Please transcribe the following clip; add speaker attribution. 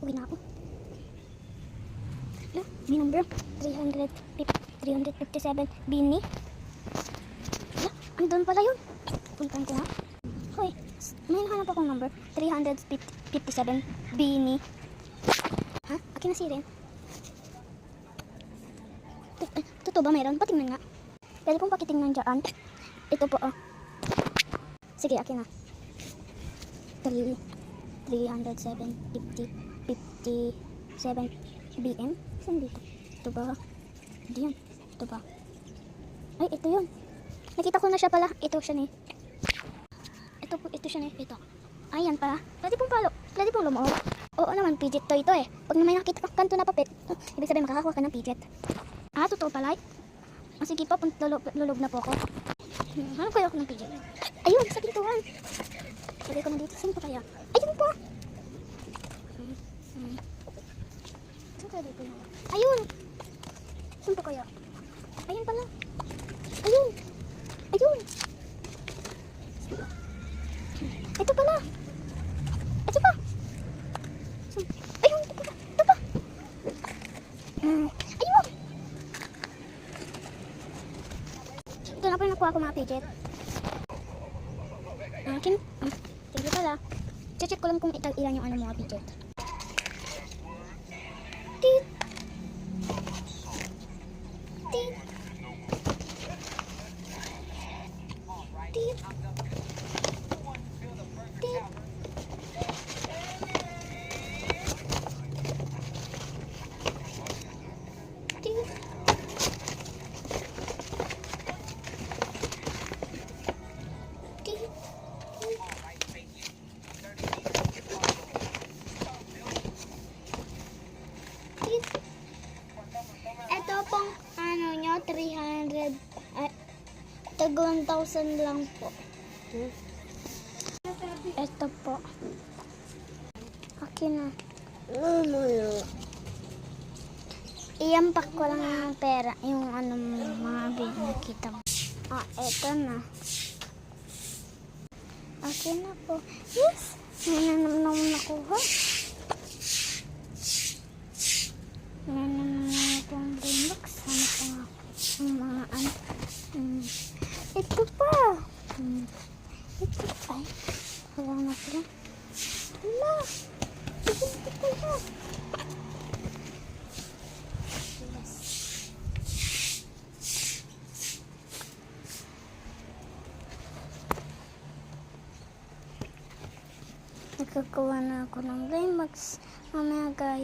Speaker 1: Uwi na ako. May number. 357. Bini. Andun pala yun. Pulkan ko nga. Hoy, may hanap akong number. 357. Bini. Ha? Akin na si Ren. Totoo ba mayroon? Patingnan nga. Pwede pong pakitingnan dyan. Ito po, oh. Sige, akin na. 357 BM? Saan dito? Ito ba? Hindi yan. Ito ba? Ay, ito yun. Nakita ko na siya pala. Ito siya ni. Ito siya ni. Ito. Ayan pala. Pwede pong palo. Pwede pong lumuot. Oo naman, pidget to ito eh. Pag may nakita ka kanto na papel, ibig sabihin makakakuha ka ng pidget. Ah, totoo pala. Sige pa, lulog na po ako. Hanap kayo ako ng pidget. Ayun, sa pintuan. Pwede ko na dito. Saan pa kaya? Ayun po. Saan kaya dito? Ayun. Saan pa kaya? Ayun pala. Ayun. Ayun. Ito pala. Ito pa. Ayun. Ito pa. Ito pa. Ayun. Ito na pa yung nakuha ko mga pidget. Akin. Sige pala. Check ko lang kung ilan yung mga pidget. Tit. Tit. Tit. Tit. Tit. Ito pong ano nyo, 300, tag 1,000 lang po. Ito po. Akin na. Iampak ko lang yung pera, yung ano mga binakita mo. Ito na. Akin na po. Yes! May nanam nakuha. May nanam akong box. Hanap ko nga ang mga ano. Ito pa. Ito pa. Wala na pala. Wala. Ito pala. Yes. Nagkakuha na ako ng Playmax. Mamaya guys.